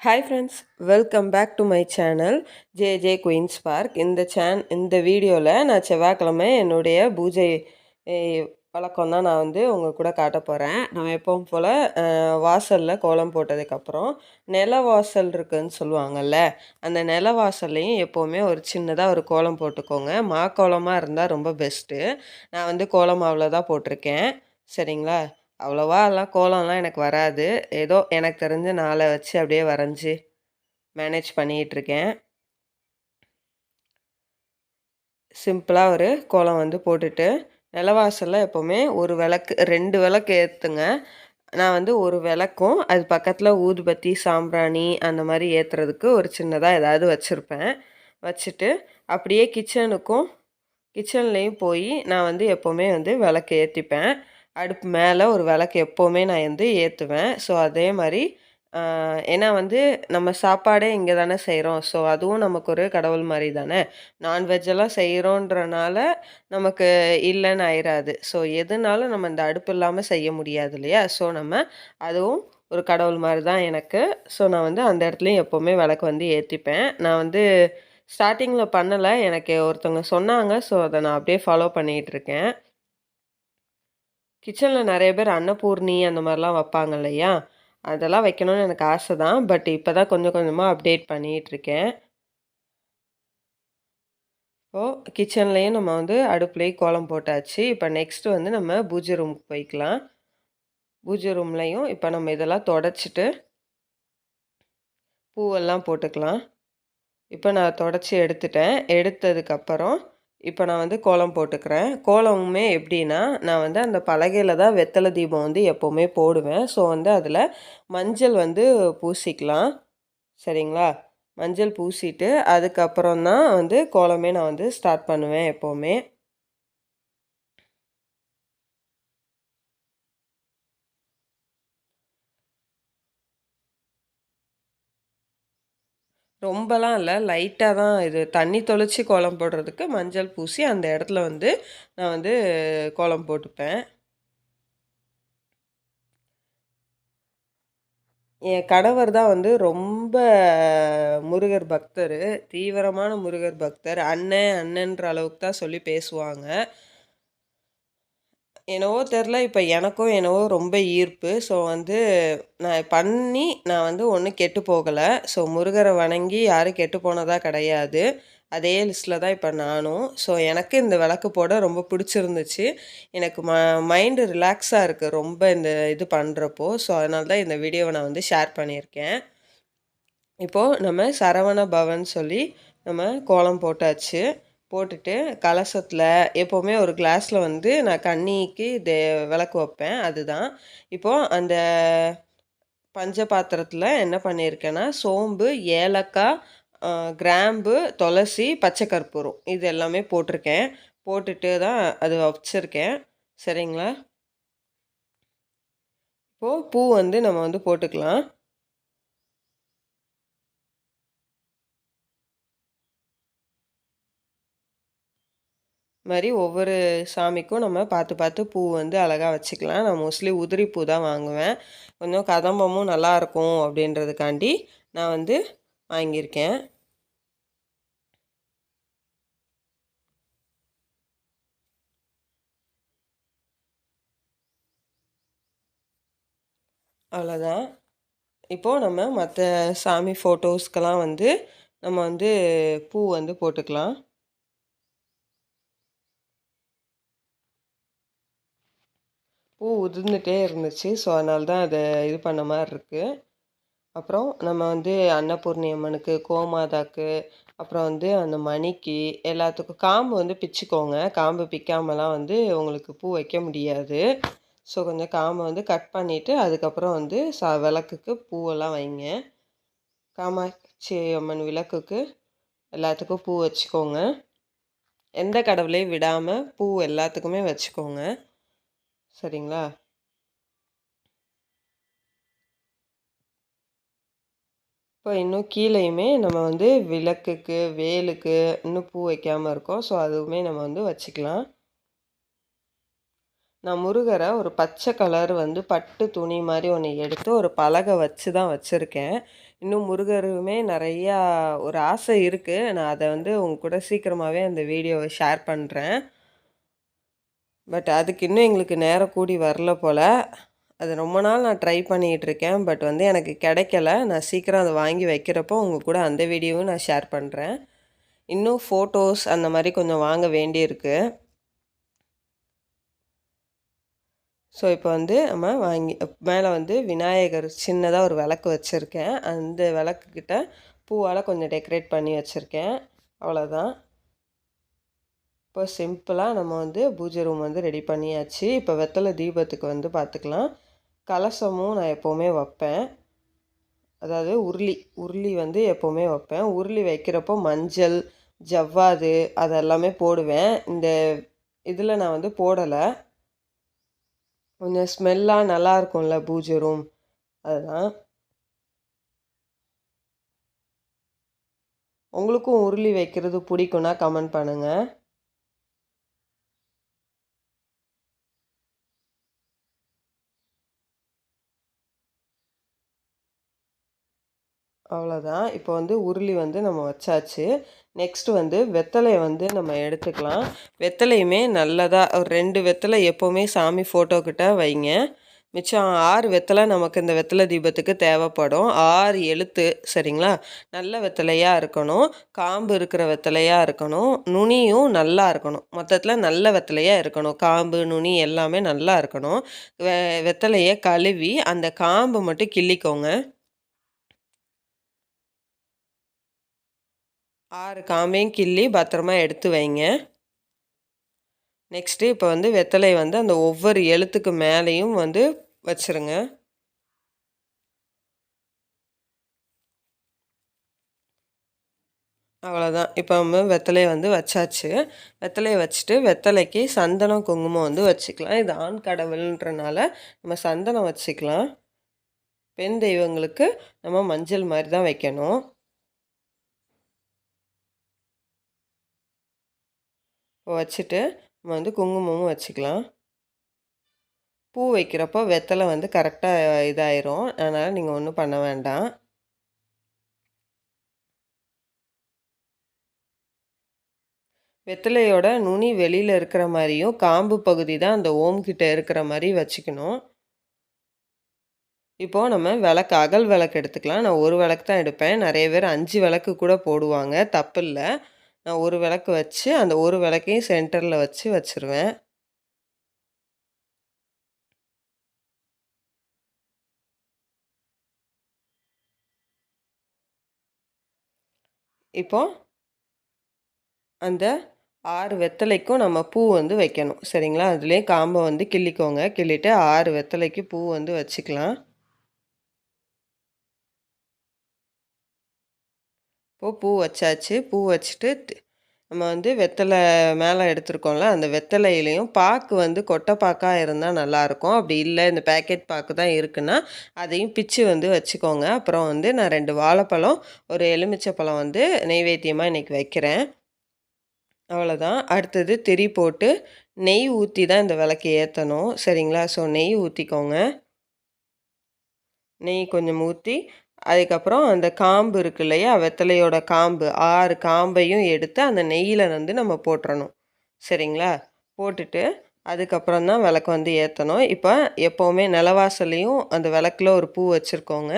Hi friends, welcome back to my channel J Queens Park. இந்த வீடியோவில் நான் செவ்வாய்க்கிழமை என்னுடைய பூஜை வழக்கம் தான் நான் உங்கள் கூட காட்ட போகிறேன். நான் எப்பவும் போல் வாசலில் கோலம் போட்டதுக்கப்புறம் நில வாசல் இருக்குதுன்னு சொல்லுவாங்கள்ல, அந்த நில வாசல்லையும் எப்போவுமே ஒரு சின்னதாக ஒரு கோலம் போட்டுக்கோங்க. கோலமாக இருந்தால் ரொம்ப பெஸ்ட்டு. நான் கோலம் அவ்வளோதான் போட்டிருக்கேன். சரிங்களா? அவ்வளோவா எல்லாம் கோலம்லாம் எனக்கு வராது. ஏதோ எனக்கு தெரிஞ்ச நாளை வச்சு அப்படியே வரைஞ்சி மேனேஜ் பண்ணிகிட்ருக்கேன். சிம்பிளாக ஒரு கோலம் போட்டுட்டு நிலவாசலில் எப்போவுமே ஒரு விளக்கு 2 விளக்கு ஏற்றுங்க. நான் ஒரு விளக்கும் அது பக்கத்தில் ஊதுபத்தி, சாம்பிராணி அந்த மாதிரி ஏற்றுறதுக்கு ஒரு சின்னதாக ஏதாவது வச்சுருப்பேன். வச்சுட்டு அப்படியே கிச்சன்லேயும் போய் நான் எப்போவுமே விளக்கு ஏற்றிப்பேன். அடுப்பு மேலே ஒரு விளக்கு எப்போவுமே நான் ஏற்றுவேன். ஸோ அதே மாதிரி ஏன்னா நம்ம சாப்பாடே இங்கே தானே செய்கிறோம். ஸோ அதுவும் நமக்கு ஒரு கடவுள் மாதிரி தானே. நான்வெஜ்ஜெல்லாம் செய்கிறோன்றனால நமக்கு இல்லைன்னு ஆயிராது. ஸோ எதுனாலும் நம்ம இந்த அடுப்பு இல்லாமல் செய்ய முடியாது இல்லையா? ஸோ நம்ம அதுவும் ஒரு கடவுள் மாதிரி தான் எனக்கு. ஸோ நான் அந்த இடத்துலையும் எப்போவுமே விளக்கு ஏற்றிப்பேன். நான் ஸ்டார்டிங்கில் பண்ணலை, எனக்கு ஒருத்தவங்க சொன்னாங்க. ஸோ அதை நான் அப்படியே ஃபாலோ பண்ணிகிட்ருக்கேன். கிச்சனில் நிறைய பேர் அன்னபூர்ணி அந்த மாதிரிலாம் வைப்பாங்க இல்லையா? அதெல்லாம் வைக்கணும்னு எனக்கு ஆசை தான். பட் இப்போ தான் கொஞ்சம் கொஞ்சமாக அப்டேட் பண்ணிகிட்ருக்கேன். இப்போது கிச்சன்லேயும் நம்ம அடுப்புலேயும் கோலம் போட்டாச்சு. இப்போ நெக்ஸ்ட்டு நம்ம பூஜை ரூமுக்கு போய்க்கலாம். பூஜை ரூம்லேயும் இப்போ நம்ம இதெல்லாம் தொடச்சிட்டு பூவெல்லாம் போட்டுக்கலாம். இப்போ நான் தொடச்சி எடுத்துட்டேன். எடுத்ததுக்கப்புறம் இப்போ நான் கோலம் போட்டுக்கிறேன். கோலமுமே எப்படின்னா, நான் அந்த பலகையில் தான் வெத்தலை தீபம் எப்போவுமே போடுவேன். ஸோ அதில் மஞ்சள் பூசிக்கலாம். சரிங்களா? மஞ்சள் பூசிட்டு அதுக்கப்புறம் தான் கோலமே நான் ஸ்டார்ட் பண்ணுவேன் எப்போவுமே. ரொம்பலாம் இல்லை, லைட்டாக தான். இது தண்ணி தெளித்து கோலம் போடுறதுக்கு மஞ்சள் பூசி அந்த இடத்துல நான் கோலம் போட்டுப்பேன். என் கணவர் தான் ரொம்ப முருகர் பக்தர், தீவிரமான முருகர் பக்தர். அண்ணன்ற அளவுக்கு தான் சொல்லி பேசுவாங்க. என்னவோ தெரில, இப்போ எனக்கும் என்னவோ ரொம்ப ஈர்ப்பு. ஸோ நான் ஒன்றும் கெட்டு போகலை. ஸோ முருகரை வணங்கி யாரும் கெட்டு போனதாக கிடையாது. அதே லிஸ்ட்டில் தான் இப்போ நானும். ஸோ எனக்கு இந்த விளக்கு போட ரொம்ப பிடிச்சிருந்துச்சு. எனக்கு மைண்டு ரிலாக்ஸாக இருக்குது ரொம்ப இந்த இது பண்ணுறப்போ. ஸோ அதனால தான் இந்த வீடியோவை நான் ஷேர் பண்ணியிருக்கேன். இப்போது நம்ம சரவண பவன் சொல்லி நம்ம கோலம் போட்டாச்சு. போட்டுட்டு கலசத்தில் எப்போவுமே ஒரு கிளாஸில் நான் கன்னிக்கு விளக்கு வைப்பேன். அதுதான் இப்போது அந்த பஞ்ச பாத்திரத்தில் என்ன பண்ணியிருக்கேன்னா, சோம்பு, ஏலக்காய், கிராம்பு, துளசி, பச்சை கற்பூரம் இது எல்லாமே போட்டிருக்கேன். போட்டுட்டு தான் அது வச்சுருக்கேன். சரிங்களா? இப்போது பூ நம்ம போட்டுக்கலாம். மாதிரி ஒவ்வொரு சாமிக்கும் நம்ம பார்த்து பார்த்து பூ அழகாக வச்சுக்கலாம். நான் மோஸ்ட்லி உதிரி பூ தான் வாங்குவேன். கொஞ்சம் கதம்பமும் நல்லாயிருக்கும் அப்படின்றதுக்காண்டி நான் வாங்கியிருக்கேன். அவ்வளோதான். இப்போது நம்ம மற்ற சாமி ஃபோட்டோஸ்க்கெல்லாம் நம்ம பூ போட்டுக்கலாம். பூ உதிர்ந்துட்டே இருந்துச்சு. ஸோ அதனால தான் அதை இது பண்ண மாதிரி இருக்குது. அப்புறம் நம்ம அன்னபூர்ணி அம்மனுக்கு, கோமாதாக்கு, அப்புறம் அந்த மணிக்கு எல்லாத்துக்கும் காம்பு பிச்சுக்கோங்க. காம்பு பிக்காமலாம் உங்களுக்கு பூ வைக்க முடியாது. ஸோ கொஞ்சம் காம்பை கட் பண்ணிவிட்டு அதுக்கப்புறம் விளக்குக்கு பூவெல்லாம் வைங்க. காமாட்சி அம்மன் விளக்குக்கு எல்லாத்துக்கும் பூ வச்சுக்கோங்க. எந்த கடவுளையும் விடாமல் பூ எல்லாத்துக்குமே வச்சுக்கோங்க. சரிங்களா? இப்போ இன்னும் கீழேயுமே நம்ம விளக்குக்கு, வேலுக்கு இன்னும் பூ வைக்காமல் இருக்கோம். ஸோ அதுவுமே நம்ம வச்சுக்கலாம். நான் முருகரை ஒரு பச்சை கலர் வந்து பட்டு துணி மாதிரி ஒன்று எடுத்து ஒரு பலகை வச்சு தான் வச்சுருக்கேன். இன்னும் முருகருமே நிறையா ஒரு ஆசை இருக்குது. நான் அதை வந்து உங்க கூட சீக்கிரமாகவே அந்த வீடியோவை ஷேர் பண்ணுறேன். பட் அதுக்கு இன்னும் எங்களுக்கு நேரம் கூடி வரல போல். அது ரொம்ப நாள் நான் ட்ரை பண்ணிகிட்ருக்கேன். பட் வந்து எனக்கு கிடைக்கல. நான் சீக்கிரம் அதை வாங்கி வைக்கிறப்போ உங்கள் கூட அந்த வீடியோவும் நான் ஷேர் பண்ணுறேன். இன்னும் ஃபோட்டோஸ் அந்த மாதிரி கொஞ்சம் வாங்க வேண்டியிருக்கு. ஸோ இப்போ வந்து நம்ம மேலே வந்து விநாயகர் சின்னதாக ஒரு விளக்கு வச்சுருக்கேன். அந்த விளக்குக்கிட்ட பூவால் கொஞ்சம் டெக்கரேட் பண்ணி வச்சுருக்கேன். அவ்வளோதான். இப்போ சிம்பிளாக நம்ம வந்து பூஜை ரூம் வந்து ரெடி பண்ணியாச்சு. இப்போ வெத்தலை தீபத்துக்கு வந்து பார்த்துக்கலாம். கலசமும் நான் எப்போவுமே வைப்பேன். அதாவது உருளி வந்து எப்போவுமே வைப்பேன். உருளி வைக்கிறப்போ மஞ்சள், ஜவ்வாது அதெல்லாமே போடுவேன். இந்த இதில் நான் வந்து போடலை. கொஞ்சம் ஸ்மெல்லாக நல்லாயிருக்கும்ல பூஜை ரூம், அதுதான். உங்களுக்கும் உருளி வைக்கிறது பிடிக்குன்னா கமெண்ட் பண்ணுங்கள். அவ்வளோதான். இப்போ வந்து உருளி வந்து நம்ம வச்சாச்சு. நெக்ஸ்ட்டு வந்து வெத்தலையை வந்து நம்ம எடுத்துக்கலாம். வெத்தலையுமே நல்லதாக ஒரு 2 வெத்தலை எப்போவுமே சாமி ஃபோட்டோக்கிட்ட வைங்க. மிச்சம் 6 வெத்தலை நமக்கு இந்த வெத்தலை தீபத்துக்கு தேவைப்படும். 6 எழுத்து சரிங்களா? நல்ல வெத்தலையாக இருக்கணும். காம்பு இருக்கிற வெத்தலையாக இருக்கணும். நுனியும் நல்லா இருக்கணும். மொத்தத்தில் நல்ல வெத்தலையாக இருக்கணும். காம்பு, நுனி எல்லாமே நல்லா இருக்கணும். வெத்தலையை கழுவி அந்த காம்பு மட்டும் கிள்ளிக்கோங்க. 6 காம்பையும் கிள்ளி பத்திரமா எடுத்து வைங்க. நெக்ஸ்ட்டு இப்போ வந்து வெத்தலை வந்து அந்த ஒவ்வொரு எழுத்துக்கு மேலேயும் வந்து வச்சுருங்க. அவ்வளோதான். இப்போ நம்ம வெத்தலையை வந்து வச்சாச்சு. வெத்தலையை வச்சுட்டு வெத்தலைக்கு சந்தனம், குங்குமம் வந்து வச்சுக்கலாம். இது ஆண் கடவுள்ன்றனால நம்ம சந்தனம் வச்சுக்கலாம். பெண் தெய்வங்களுக்கு நம்ம மஞ்சள் மாதிரி தான் வைக்கணும். இப்போ வச்சுட்டு நம்ம வந்து குங்குமமும் வச்சுக்கலாம். பூ வைக்கிறப்போ வெத்தலை வந்து கரெக்டாக இதாயிரும். அதனால் நீங்கள் ஒன்றும் பண்ண வேண்டாம். வெத்தலையோட நுனி வெளியில் இருக்கிற மாதிரியும் காம்பு பகுதி தான் அந்த ஓம் கிட்ட இருக்கிற மாதிரி வச்சுக்கணும். இப்போது நம்ம விளக்கு அகல் விளக்கு எடுத்துக்கலாம். நான் ஒரு விளக்கு தான் எடுப்பேன். நிறைய பேர் 5 விளக்கு கூட போடுவாங்க, தப்பு இல்லை. நான் ஒரு விளக்கு வச்சு அந்த ஒரு விளக்கையும் சென்டரில் வச்சு வச்சுருவேன். இப்போது அந்த 6 வெத்தலைக்கும் நம்ம பூ வந்து வைக்கணும் சரிங்களா? அதுலேயே காம்பை வந்து கிள்ளிக்கோங்க. கிள்ளிட்டு 6 வெத்தலைக்கு பூ வந்து வச்சுக்கலாம். இப்போது பூ வச்சாச்சு. பூ வச்சுட்டு நம்ம வந்து வெத்தலை மேலே எடுத்துருக்கோம்ல, அந்த வெத்தலையிலையும் பாக்கு வந்து கொட்டை பாக்காக இருந்தால் நல்லாயிருக்கும். அப்படி இல்லை இந்த பேக்கெட் பாக்கு தான் இருக்குன்னா அதையும் பிச்சு வந்து வச்சுக்கோங்க. அப்புறம் வந்து நான் 2 வாழைப்பழம், ஒரு எலுமிச்சைப்பழம் வந்து நெய்வேத்தியமாக இன்றைக்கி வைக்கிறேன். அவ்வளோதான். அடுத்தது திரி போட்டு நெய் ஊற்றி தான் இந்த விளக்கு ஏற்றணும் சரிங்களா? ஸோ நெய் ஊற்றிக்கோங்க. நெய் கொஞ்சம் ஊற்றி அதுக்கப்புறம் அந்த காம்பு இருக்கு இல்லையா, வெத்தலையோட காம்பு 6 காம்பையும் எடுத்து அந்த நெய்யில் வந்து நம்ம போட்டுறணும் சரிங்களா? போட்டுட்டு அதுக்கப்புறம் தான் விளக்கு வந்து ஏற்றணும். இப்போ எப்போவுமே நிலவாசல்லையும் அந்த விளக்கில் ஒரு பூ வச்சுருக்கோங்க.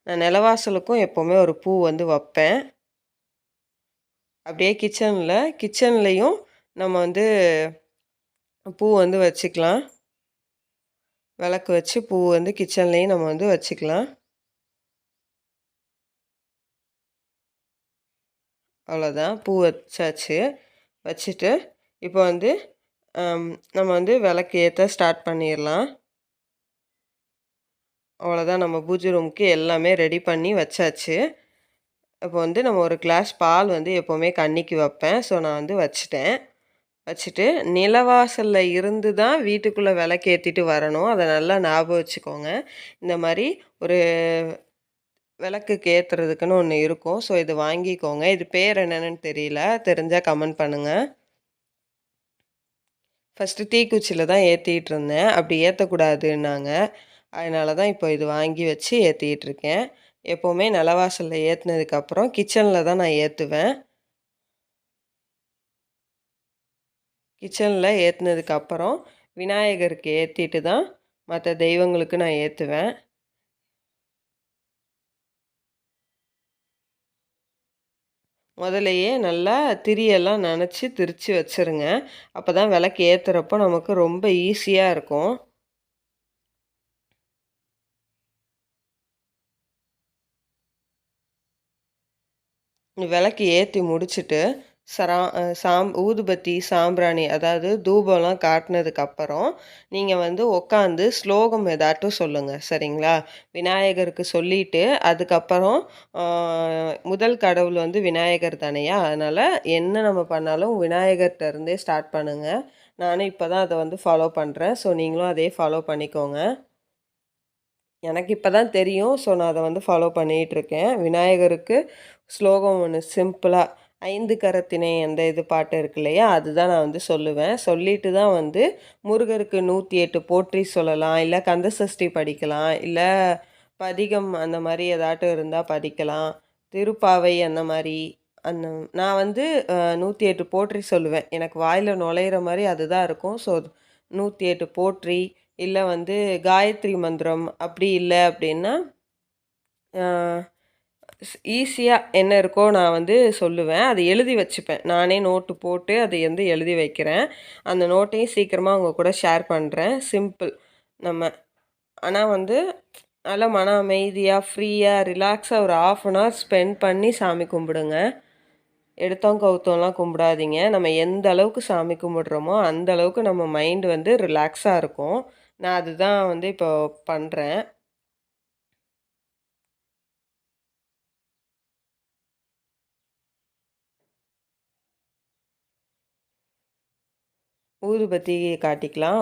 நான் நிலவாசலுக்கும் எப்போவுமே ஒரு பூ வந்து வைப்பேன். அப்படியே கிச்சன்லேயும் நம்ம வந்து பூ வந்து வச்சுக்கலாம். விளக்கு வச்சு பூ வந்து கிச்சன்லேயும் நம்ம வந்து வச்சுக்கலாம். அவ்வளோதான். பூ வச்சாச்சு. வச்சுட்டு இப்போ வந்து நம்ம வந்து விளக்கு ஏற்ற ஸ்டார்ட் பண்ணிடலாம். அவ்வளோதான். நம்ம பூஜை ரூமுக்கு எல்லாமே ரெடி பண்ணி வச்சாச்சு. இப்போ வந்து நம்ம ஒரு கிளாஸ் பால் வந்து எப்போவுமே கன்னிக்கு வைப்பேன். ஸோ நான் வந்து வச்சுட்டேன். வச்சுட்டு நிலவாசலில் இருந்து தான் வீட்டுக்குள்ளே விளக்கேற்றிட்டு வரணும். அதை நல்லா ஞாபகம் வச்சுக்கோங்க. இந்த மாதிரி ஒரு விளக்குக்கு ஏற்றுறதுக்குன்னு ஒன்று இருக்கும். ஸோ இது வாங்கிக்கோங்க. இது பேர் என்னென்னு தெரியல. தெரிஞ்சால் கமெண்ட் பண்ணுங்கள். ஃபஸ்ட்டு தீக்குச்சியில தான் ஏத்திட்டு இருந்தேன். அப்படி ஏத்தக்கூடாதுன்னாங்க. அதனால தான் இப்போ இது வாங்கி வச்சு ஏத்திட்டுருக்கேன். எப்பவுமே நிலவாசல்ல ஏத்துனதுக்கப்புறம் கிச்சன்ல தான் நான் ஏத்துவேன். கிச்சன்ல ஏத்துனதுக்கப்புறம் விநாயகருக்கு ஏத்திட்டு தான் மத்த தெய்வங்களுக்கு நான் ஏத்துவேன். முதலையே நல்லா திரியெல்லாம் நனைச்சு திரிச்சு வச்சுருங்க. அப்பதான் விளக்கு ஏத்துறப்போ நமக்கு ரொம்ப ஈஸியா இருக்கும். விளக்கு ஏத்தி முடிச்சுட்டு, சரா அ சாம் ஊதுபத்தி, சாம்பிராணி அதாவது தூபம்லாம் காட்டுனதுக்கப்புறம், நீங்க வந்து உட்காந்து ஸ்லோகம் ஏதாட்டும் சொல்லுங்க. சரிங்களா? விநாயகருக்கு சொல்லிட்டு, அதுக்கப்புறம் ஆ முதல் கடவுள் வந்து விநாயகர் தானையா, அதனால என்ன நம்ம பண்ணாலும் விநாயகர்ட்ட இருந்தே ஸ்டார்ட் பண்ணுங்க. நானும் இப்ப தான் அத வந்து ஃபாலோ பண்றேன். ஸோ நீங்களும் அதே ஃபாலோ பண்ணிக்கோங்க. எனக்கு இப்ப தான் தெரியும். ஸோ, நான் அத வந்து ஃபாலோ பண்ணிட்டுருக்கேன். விநாயகருக்கு ஸ்லோகம் ஒண்ணு சிம்பிளா, "ஐந்து கரத்தினை" அந்த இது பாட்டு இருக்கு இல்லையா? அதுதான் நான் வந்து சொல்லுவேன். சொல்லிட்டு தான் வந்து முருகருக்கு 108 போற்றி சொல்லலாம். இல்ல கந்தசஷ்டி படிக்கலாம். இல்ல பதிகம் அந்த மாரி ஏதாட்டும் இருந்தா படிக்கலாம். திருப்பாவை அந்த மாரி. அந்த நான் வந்து 108 போற்றி சொல்லுவேன். எனக்கு வாயில நுழையிற மாரி அதுதான் இருக்கும். ஸோ, 108 போற்றி இல்ல வந்து காயத்ரி மந்திரம் அப்படி இல்ல அப்படின்னா, ஆ ஈஸியா என்ன இருக்கோ நான் வந்து சொல்லுவேன். அத எழுதி வச்சுப்பேன். நானே நோட்டு போட்டு அத வந்து எழுதி வைக்கிறேன். அந்த நோட்டையும் சீக்கிரமா உங்க கூட ஷேர் பண்றேன். சிம்பிள். நம்ம ஆனா வந்து நல்லா மன அமைதியா, ஃப்ரீயா, ரிலாக்ஸா ஒரு 1/2 அன் ஹவர் ஸ்பெண்ட் பண்ணி சாமி கும்பிடுங்க. எடுத்தோம் கவுத்தோம்லாம் கும்பிடாதீங்க. நம்ம எந்த அளவுக்கு சாமி கும்பிடுறோமோ, அந்த அளவுக்கு நம்ம மைண்ட் வந்து ரிலாக்ஸா இருக்கும். நான் அதுதான் வந்து இப்போ பண்றேன். ஊதுபத்தி காட்டிக்கலாம்.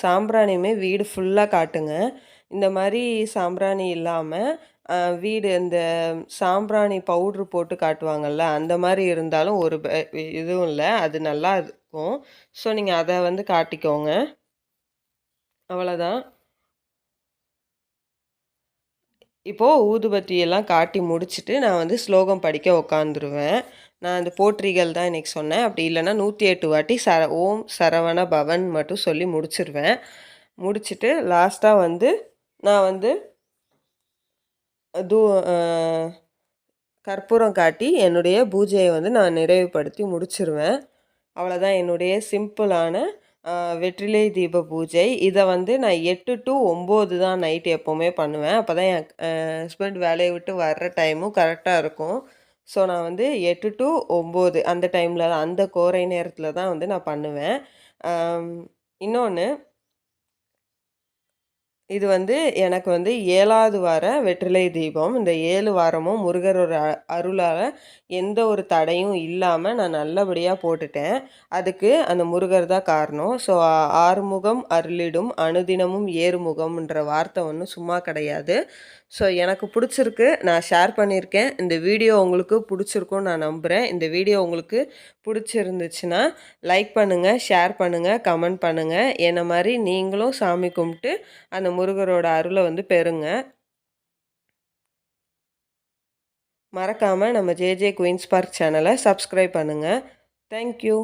சாம்பிராணியுமே வீடு ஃபுல்லா காட்டுங்க. இந்த மாரி சாம்பிராணி இல்லாம, வீடு இந்த சாம்பிராணி பவுட்ரு போட்டு காட்டுவாங்கல்ல, அந்த மாரி இருந்தாலும் ஒரு இதுவும் இல்ல. அது நல்லா இருக்கும். ஸோ, நீங்க அத வந்து காட்டிக்கோங்க. அவ்வளதான். இப்போ ஊதுபத்தி எல்லாம் காட்டி முடிச்சுட்டு, நான் வந்து ஸ்லோகம் படிக்க உட்காந்துருவேன். நான் அந்த போற்றிகள் தான் இன்னைக்கு சொன்னேன். அப்படி இல்லன்னா 108 வாட்டி ஓம் சரவண பவன் மட்டும் சொல்லி முடிச்சுருவேன். முடிச்சுட்டு லாஸ்ட்டா வந்து நான் வந்து தூ அ கற்பூரம் காட்டி என்னுடைய பூஜைய வந்து நான் நிறைவுபடுத்தி முடிச்சுருவேன். அவ்வளோதான் என்னுடைய சிம்பிளான அ வெற்றிலை தீப பூஜை. இத வந்து நான் 8 டூ 9 தான் நைட் எப்பவுமே பண்ணுவேன். அப்பதான் என் ஹஸ்பண்ட் வேலைய விட்டு வர்ற டைமும் கரெக்ட்டா இருக்கும். ஸோ, நான் வந்து 8 டூ 9 அந்த டைம்ல தான் அந்த கோரை நேரத்தில தான் வந்து நான் பண்ணுவேன். அம் இன்னொன்னு இது வந்து எனக்கு வந்து 7வது வார வெற்றிலை தீபம். இந்த 7 வாரமும் முருகரோட அருளால எந்த ஒரு தடையும் இல்லாம நான் நல்லபடியா போட்டுட்டேன். அதுக்கு அந்த முருகர் தான் காரணம். ஸோ, "ஆறுமுகம் அருளிடும் அனுதினமும் ஏறுமுகம்ன்ற" வார்த்தை ஒண்ணும் சும்மா கிடையாது. ஸோ, எனக்கு புடிச்சிருக்கு. நான் ஷேர் பண்ணியிருக்கேன். இந்த வீடியோ உங்களுக்கு புடிச்சிருக்கும்னு நான் நம்புறேன். இந்த வீடியோ உங்களுக்கு புடிச்சிருந்துச்சுன்னா, லைக் பண்ணுங்க, ஷேர் பண்ணுங்க, கமெண்ட் பண்ணுங்க. என்ன மாரி நீங்களும் சாமி கும்பிட்டு அந்த முருகரோட அருள வந்து பெறுங்க. மறக்காம நம்ம ஜேஜே குயின்ஸ் பார்க் சேனல சப்ஸ்கிரைப் பண்ணுங்க. Thank you.